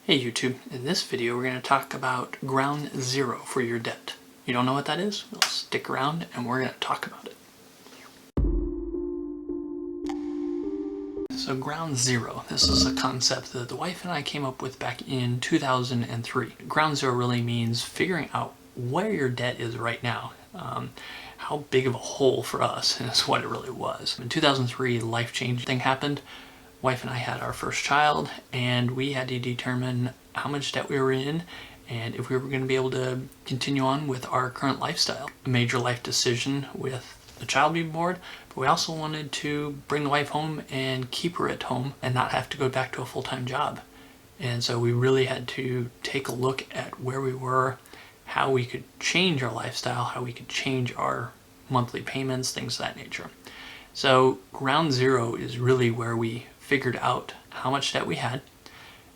Hey YouTube, in this video we're going to talk about ground zero for your debt. You don't know what that is? Well, stick around and we're going to talk about it. So ground zero, this is a concept that the wife and I came up with back in 2003. Ground zero really means figuring out where your debt is right now. How big of a hole for us is what it really was. In 2003, a life-changing thing happened. Wife and I had our first child, and we had to determine how much debt we were in and if we were going to be able to continue on with our current lifestyle. A major life decision with the child being born, but we also wanted to bring the wife home and keep her at home and not have to go back to a full-time job. And so we really had to take a look at where we were, how we could change our lifestyle, how we could change our monthly payments, things of that nature. So ground zero is really where we figured out how much debt we had,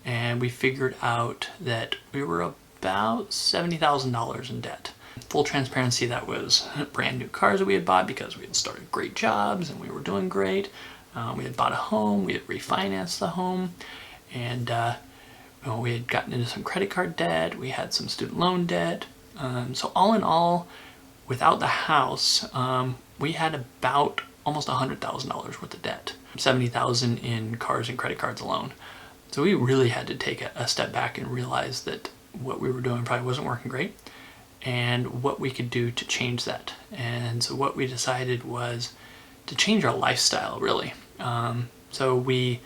and we figured out that we were about $70,000 in debt. Full transparency, that was brand new cars that we had bought because we had started great jobs and we were doing great. We had bought a home, we had refinanced the home, and we had gotten into some credit card debt, we had some student loan debt. So all in all, without the house, we had about almost $100,000 worth of debt. $70,000 in cars and credit cards alone. So we really had to take a step back and realize that what we were doing probably wasn't working great and what we could do to change that. And so what we decided was to change our lifestyle, really. So we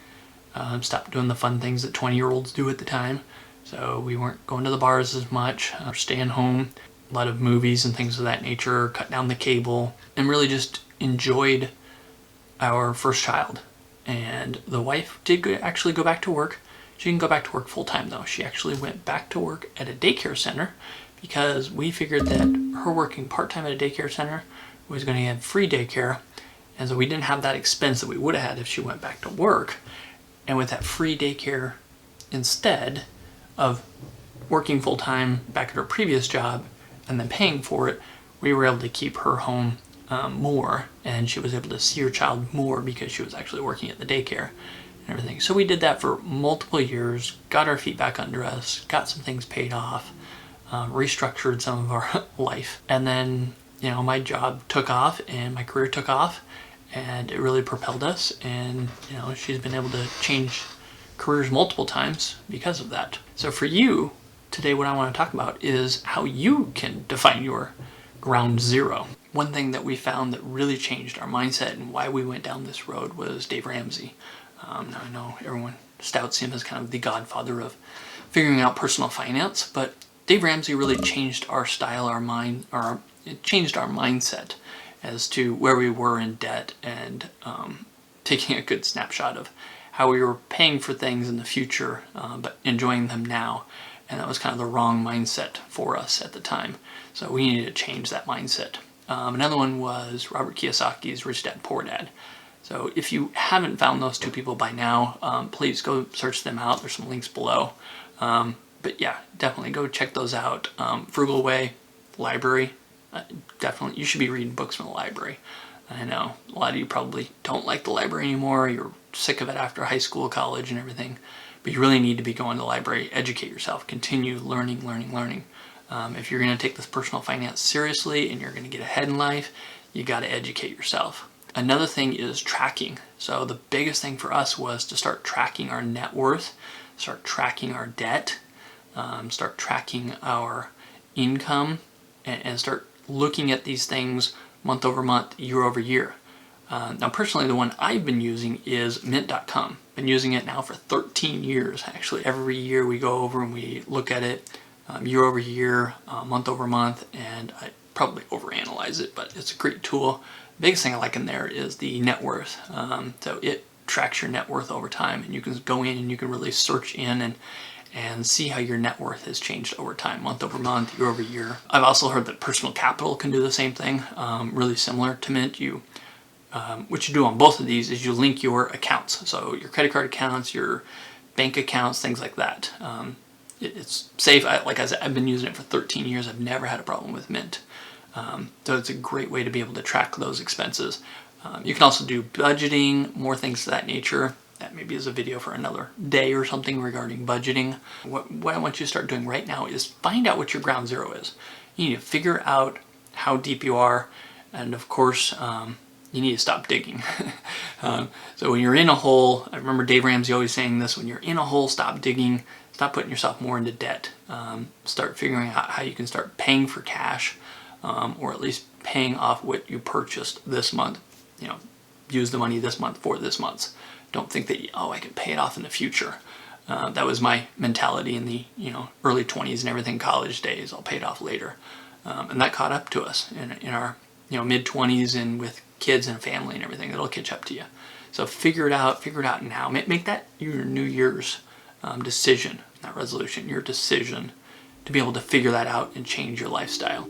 stopped doing the fun things that 20-year-olds do at the time. So we weren't going to the bars as much, staying home, a lot of movies and things of that nature, cut down the cable, and really just enjoyed our first child. And the wife did actually go back to work. She didn't go back to work full-time though. She actually went back to work at a daycare center because we figured that her working part-time at a daycare center was going to have free daycare, and so we didn't have that expense that we would have had if she went back to work. And with that free daycare, instead of working full-time back at her previous job and then paying for it, we were able to keep her home more, and she was able to see her child more because she was actually working at the daycare and everything. So we did that for multiple years, got our feet back under us, got some things paid off, restructured some of our life, and then my job took off and my career took off, and it really propelled us. And she's been able to change careers multiple times because of that. So for you today, what I want to talk about is how you can define your ground zero. One thing that we found that really changed our mindset and why we went down this road was Dave Ramsey. Now I know everyone stouts him as kind of the godfather of figuring out personal finance, but Dave Ramsey really changed our style, it changed our mindset as to where we were in debt, and taking a good snapshot of how we were paying for things in the future, but enjoying them now. And that was kind of the wrong mindset for us at the time. So we needed to change that mindset. Another one was Robert Kiyosaki's Rich Dad Poor Dad. So if you haven't found those two people by now, please go search them out. There's some links below. But yeah, definitely go check those out. Frugal Way, library. Definitely, you should be reading books from the library. I know a lot of you probably don't like the library anymore. You're sick of it after high school, college, and everything. But you really need to be going to the library, educate yourself, continue learning. If you're going to take this personal finance seriously and you're going to get ahead in life, you got to educate yourself. Another thing is tracking. So the biggest thing for us was to start tracking our net worth, start tracking our debt, start tracking our income, and start looking at these things month over month, year over year. Now personally, the one I've been using is mint.com. Been using it now for 13 years. Actually, every year we go over and we look at it year over year, month over month, and I probably overanalyze it, but it's a great tool. The biggest thing I like in there is the net worth. So it tracks your net worth over time, and you can go in and you can really search in and see how your net worth has changed over time, month over month, year over year. I've also heard that Personal Capital can do the same thing, really similar to Mint. What you do on both of these is you link your accounts, so your credit card accounts, your bank accounts, things like that. It's safe. Like I said, I've been using it for 13 years. I've never had a problem with Mint. So it's a great way to be able to track those expenses. You can also do budgeting, more things of that nature. That maybe is a video for another day or something regarding budgeting. What I want you to start doing right now is find out what your ground zero is. You need to figure out how deep you are, and of course, you need to stop digging. So when you're in a hole, I remember Dave Ramsey always saying this, when you're in a hole, stop digging, stop putting yourself more into debt. Start figuring out how you can start paying for cash, or at least paying off what you purchased this month. You know, use the money this month for this month's. Don't think that, oh, I can pay it off in the future. That was my mentality in the early 20s and everything, college days. I'll pay it off later. And that caught up to us in our mid 20s, and with kids and family and everything, it'll catch up to you. So figure it out now. Make that your New Year's decision, not resolution, your decision to be able to figure that out and change your lifestyle.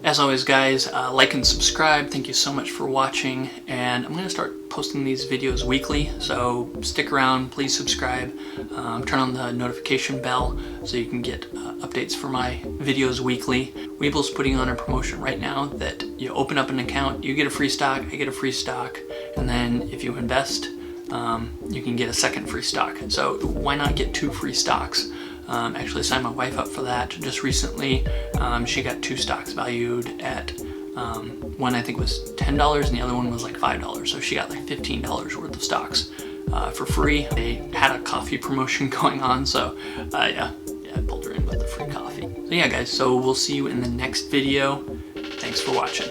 As always, guys, like and subscribe. Thank you so much for watching, and I'm going to start posting these videos weekly, so stick around, please subscribe, turn on the notification bell so you can get updates for my videos weekly. WeBull's putting on a promotion right now that you open up an account, you get a free stock, I get a free stock, and then if you invest, you can get a second free stock. So why not get 2 free stocks? Actually signed my wife up for that just recently. She got 2 stocks valued at, one I think was $10 and the other one was like $5. So she got like $15 worth of stocks for free. They had a coffee promotion going on, so yeah, I pulled her in with the free coffee. So yeah, guys, so we'll see you in the next video. Thanks for watching.